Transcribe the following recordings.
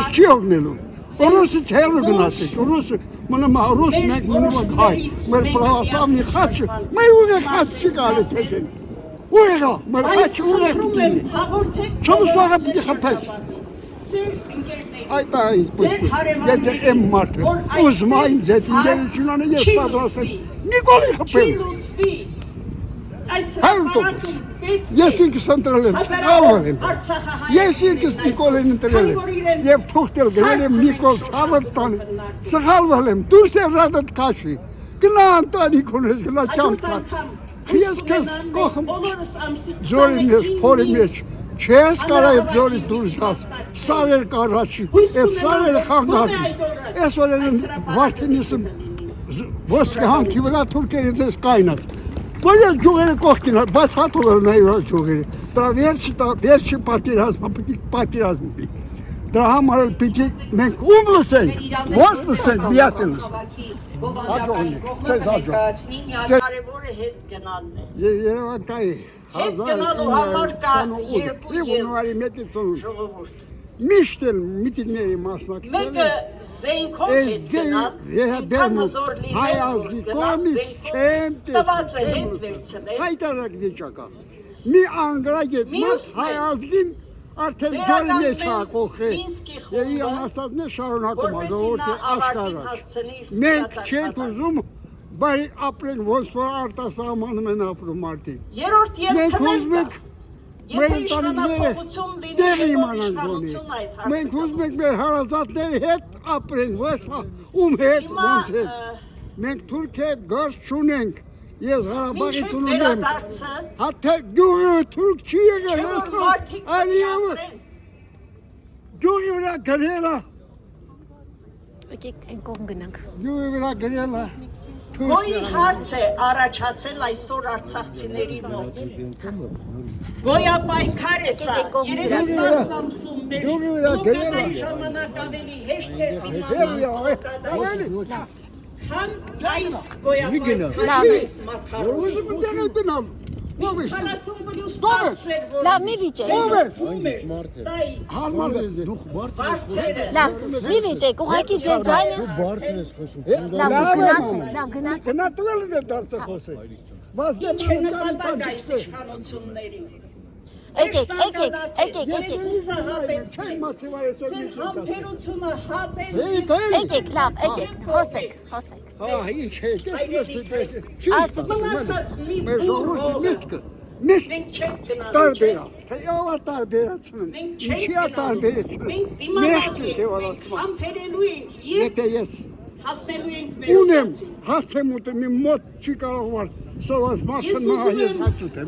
մեզ չի օգնելու։ Ռուսից հեռու գնացեք, ռուսը մնա ռուս մենք մնա հայ, մեր պրավասլավնի խաչը, մեր ուղեղ խաչ չի կարելի թեքել։ Ուղեղը, մեր խաչը ուղեղ դինի։ Չոմսողը պիտի խփես։ Այդ այս պիտի, եթե եմ մարդը, ուզում այն ձետ ինգերությունանը ես պատրաստ եմ, Նիկոլի խփել։ Ես ինքս ընտրել եմ, սխալվել եմ։ Ես ինքս Նիկոլին ընտրել եմ և թուղթել գրել եմ Նիկոլ ցավը տանի։ Սխալվել եմ, դուրս է ռադդ կաշի։ Գնա ընտանիք ունես, գնա ճանտ կար։ Ես կեզ կողմ ձորի մեջ, փորի մեջ, չես կարայებ ձորից դուրս գաս, սարեր կարաչի, այդ սարերը խանգարդի։ Ես օրերն վարդինիսմ ոսկե հանքի վրա թուրքերի ձեզ կայնած։ Բոլոր ջուղերը կողքին, բայց հատուղը նայված ջուղերը, դրա վերջի պատիրազմի։ Դրա համար պիտի մենք ում լսենք, ոնց լսենք, միատելս։ Հաջողն է, ձեզ հաջող։ Կարևորը հետ գնալն է։ Երևակայի, Հետ գնալու համար կա երկու ժողովուրդ։ Միշտ էլ միտինգների մասնակցել Մեկը զենքով հետ գնալ, ինքան հզոր հայ ազգի կողմից չեմ տված է հետ վերցնել։ Հայտարակ վիճակա։ Մի անգրագետ մաս հայ ազգին արդեն ձորի մեջ հակոխ է և իրան աստատն է շարունակում աղորդի աշխարակ։ Մենք չենք ուզում, բարի ապրենք ոնց որ արտասահմանում են ապրում արդի։ Երորդ և թմենտը։ Մեր ընտանիքները տեղի իմանանք գոնի։ Մենք ուզում ենք մեր հարազատների հետ ապրենք, ոչ ում հետ, ոնց հետ։ Մենք թուրք հետ գարշ չունենք, ես Հարաբաղից ունում եմ։ Հատե գյուղը թուրք չի եղել, արիավը։ Գյուղի վրա գրելա։ Եկեք այն կողմ գնանք։ Գյուղի վրա գրելա։ Գոյի հարց է առաջացել այսօր արցախցիների մոտ։ Գոյապայքար է սա, երևի մասամսում մեր լուկատայի ժամանակ ավելի հեշտ էր քան այս գոյապայքարի այս մակարոնի։ 40+10 էր, որ Լավ, մի վիճեք։ Հարմար է դուք բարձերը։ Լավ, մի վիճեք, ուղղակի ձեր ձայնը։ Լավ, գնացեք, լավ, գնացեք։ Գնատվել է դարձը խոսել։ Ինչ է նպատակ այս իշխանությունների։ Եկեք։ Ձեզ ուսը հատեցնեք, ձեր համբերությունը հատել Եկեք, լավ, եկեք, խոսեք։ Ինչ է, մնացած մի բուր մենք չենք գնալու, տարբերա, թե յավա տարբերացում, ինչիա տարբերացում, մենք դիմանալու ենք, մենք համբերելու ենք և հասնելու ենք մեր ունեմ, ուսացին։ հաց եմ ուտեմ, մի մոտ չի կարող վար, սովաս մարդը նահա ես հաց ուտեմ,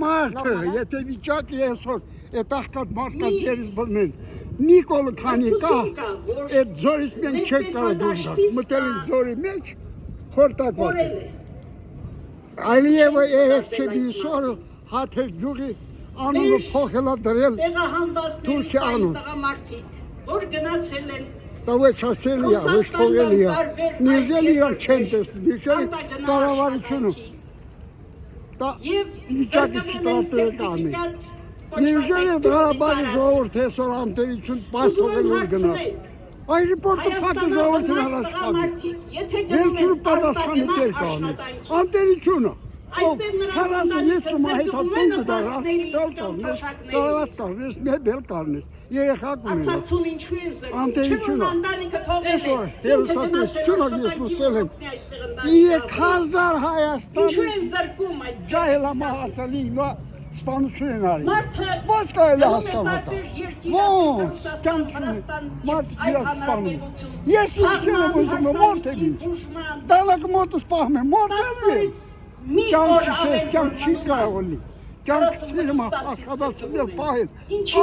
մարդը, եթե վիճակ եսոր, էտ աղկատ մարդկած երիս բլմեն, Նիկոլը քանի կա, էտ ձորից մենք չեք կարող դուրս գալ, մտել ենք ձորի մեջ, խորտատված է։ Ալիևը երեք չէ բիսորը, հաթեր գյուղի անունը փոխելա դրել տեղահանվածներից այն տղամարդիկ, որ գնացել են Տավեչ ասելի է, ոչ փողելի է, նիժել իրան չեն տեսնի, նիժել կառավարությունը, վիճակի չտատել կանի, նիժել է Ղարաբաղի ժողովուրդ հեսոր ամտերություն պաս թողել որ գնա, այրիպորտը պակը ժողովորդին առաջ կանի, վերցուրը պատասխանի տեր կանի, ամտերությունը, 47 մահիտ հատուն կդար, ասկ տալ կարնես, կարավատ կարնես, մեբել կարնես, երեխակ ունենաս, ամտերությունը, այսօր հերուսատեսությունը ես լսել եմ, 3000 Հայաստանի ժահելամահացալի սպանություն են արի, ոնց կարելի հասկանոտա, ոնց, մարդիկ իրաց սպանում, ես իսել եմ ուզում եմ մորդ եմ ինչ, դալակ մոտը սպահում եմ, մորդ եմ եմ, կյանք չի կարող լինի, կյանք սիրում աղկադացնել պահել,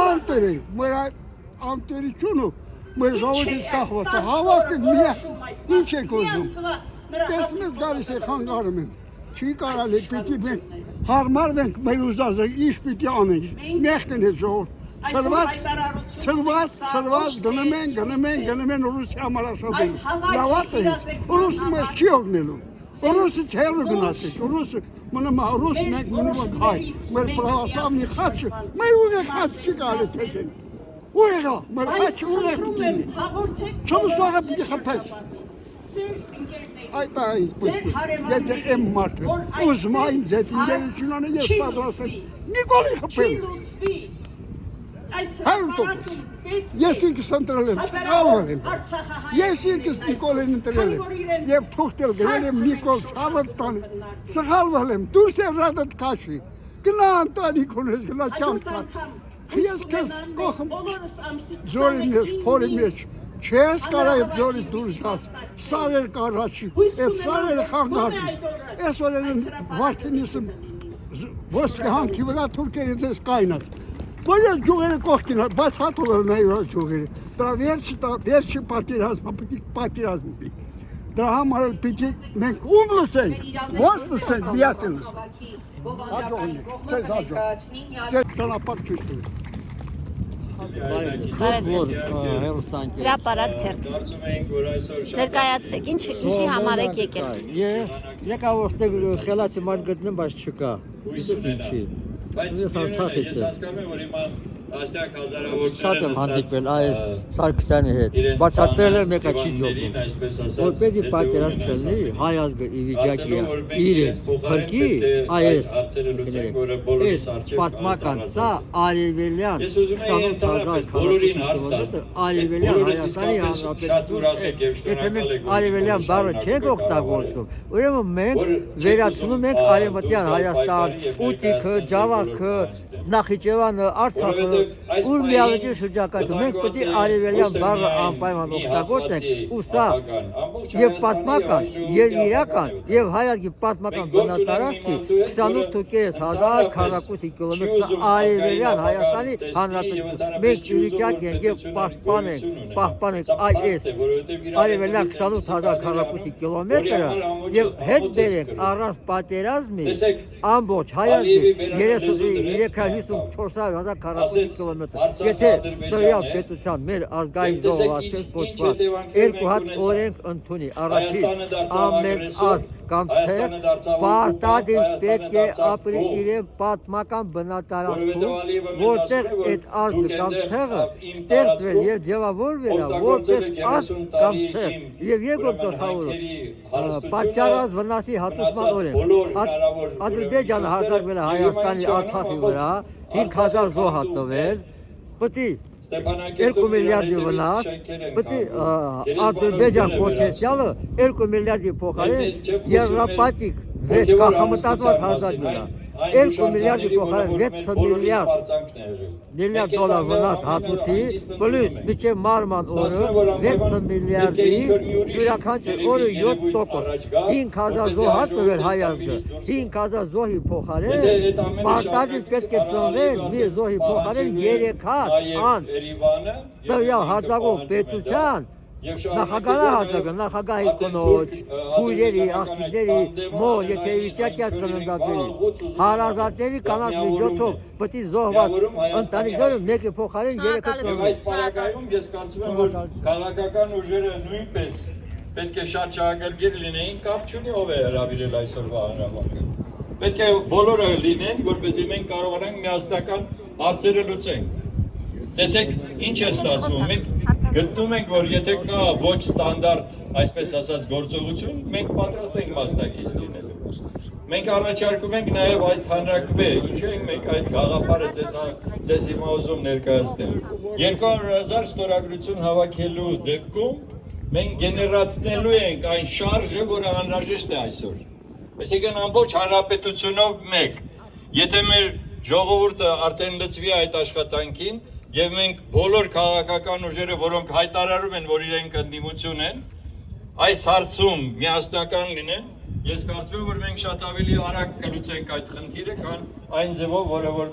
անտեր ենք, մեր անտերությունը, մեր ժողովրդից կախված է, հավաքենք միակ, ինչ ենք ուզում, տեսնես գալիս է խանգարում են, չի կարալի, պիտի մենք հարմարվենք մեր ուզածը, ինչ պիտի անենք, մեղքն է ժողովրդ, ծրված, գնում են ռուսի համար աշոբելու, լավատ է ինձ, ռուսը մեզ չի օգնելու, Orası çevre günahsı. Orası Rus mek bunu hay. Mer pravoslavni haçı. Mer uğra haçı gale tekin. Uğra. Mer haçı uğra tekin. Çabuk sonra bir kapes. Ay da yedi em martı. Uzmayın zetin gelin şunanı yer padrası. Nikoli kapes. Her top. Yesin ki santralen. Kalvarın. Yesin ki Nikol'un interelen. Yev tuhtel gelelim Nikol savattan. Sahalvalem. Dur sevradat kaşı. Gnan tani konuş gnan çamta. Hiyas kes kohum. Zorimez, polimez. Çes karayıp zoriz duruzdas. Sarer karaşı. Sarer hangarı. Oranın vartinisim. Voske han kivla Türkiye'de kaynat. Böyle cügeri koktina, basat olur ne var cügeri. Daha verçi patiraz mı? Daha mal peki men umlusen, vasmısen biyatınız. Hadi onu, siz hadi. Siz sana pat küstü. Հրապարակ ցերտ։ Ներկայացրեք, ինչի համար եք եկել։ Ես եկա ոստեղ խելացի մարդ գտնեմ, բայց չկա։ Ինչի։ Բայց ես հասկանում եմ, որ հիմա տասնյակ հազարավոր Շատ եմ հանդիպել այս Սարգսյանի հետ, բացատրել եմ եկա չի ջոկում։ Որպեսզի պատկերացնի հայ ազգը ի վիճակի է իրեն փրկի այս պատմական սա արևելյան 28000 քm արևելյան Հայաստանի Հանրապետություն։ Եթե մենք արևելյան բառը չենք օգտագործում, ուրեմն մենք վերացնում ենք արևմտյան Հայաստան, Ուտիքը, Ջավախը, Նախիջևանը, Արցախը, Ուրմիալի շրջակայքում մենք պետք է արևելյան բառը անպայման օգտագործենք ու սա եւ պատմական, եւ իրական, եւ հայազգի պատմական բնատարածքի 28000 քառակուսի կիլոմետր արևելյան Հայաստանի Հանրապետություն։ Մենք իվիճակ ենք եւ պահպանենք այս արևելյան 28000 քառակուսի կիլոմետրը եւ հետ բերենք առանց պատերազմի ամբողջ հայազգի 354,000 քառակուսի կիլոմետր։ Եթե տվյալ պետության մեր ազգային ժողովրդից կոչված երկու հատ օրենք ընդունի, առաջին ամեն ազգ կամ ցեղ պարտադիր պետք է ապրի իրեն պատմական բնատարածքում, որտեղ այդ ազգը կամ ցեղը ստեղծվել եւ ձևավորվել է որպես ազգ կամ ցեղ։ Եվ երկրորդ գլխավորը պատճառած վնասի հատուցման օրենք։ Ադրբեջանը հարձակվել է Հայաստանի Արցախի վրա 5000 զոհ հատվել, պետք է 2 միլիարդի վնաս, պետք է Ադրբեջան կոչեցյալը 2 միլիարդի փոխարեն եվրոպատիկ վեճ կախամտածված հարձակվել է։ 2 միլիարդի փոխարեն 6 միլիարդ դոլար վնաս հատուցի, պլյուս միջև մարման օրը 6 միլիարդի յուրաքանչյուր օրը 7%, 5000 զոհ հատվել հայ ազգը, 5000 զոհի փոխարեն պարտադիր պետք է ծնվեն մի զոհի փոխարեն 3 հատ անց տվյալ հարձակող պետության նախագահը հարձակը, նախագահի կնոջ, քույրերի, աղջիկների, մոր, եթե վիճակյա ծննդաբերի, հարազատների կանանց միջոցով պետք է զոհված ընտանիքները մեկի փոխարեն 3 ծնվեն։ Այս պարագայում ես կարծում եմ, որ քաղաքական ուժերը նույնպես պետք է շատ շահագրգիռ լինեին, կապ չունի ով է հրավիրել այսօրվա հանրավարկը։ Պետք է բոլորը լինեն, որպեսզի մենք կարողանանք միասնական հարցերը լուծենք։ Տեսեք, ինչ է ստացվում, մենք գտնում ենք, որ եթե կա ոչ ստանդարտ, այսպես ասած, գործողություն, մենք պատրաստ ենք մասնակից լինելու։ Մենք առաջարկում ենք նաև այդ հանրաքվե, ինչու ենք մենք այդ գաղափարը ձեզ հիմա ուզում ներկայացնել։ 200,000 ստորագրություն հավաքելու դեպքում մենք գեներացնելու ենք այն շարժը, որը անհրաժեշտ է այսօր։ Այսինքն ամբողջ հանրապետությունով մեկ։ Եթե մեր ժողովուրդը արդեն լծվի այդ աշխատանքին, եւ մենք բոլոր քաղաքական ուժերը, որոնք հայտարարում են, որ իրենք ընդդիմություն են, այս հարցում միասնական լինեն, ես կարծում եմ, որ մենք շատ ավելի արագ կլուծենք այդ խնդիրը, քան այն ձևով, որը որ մենք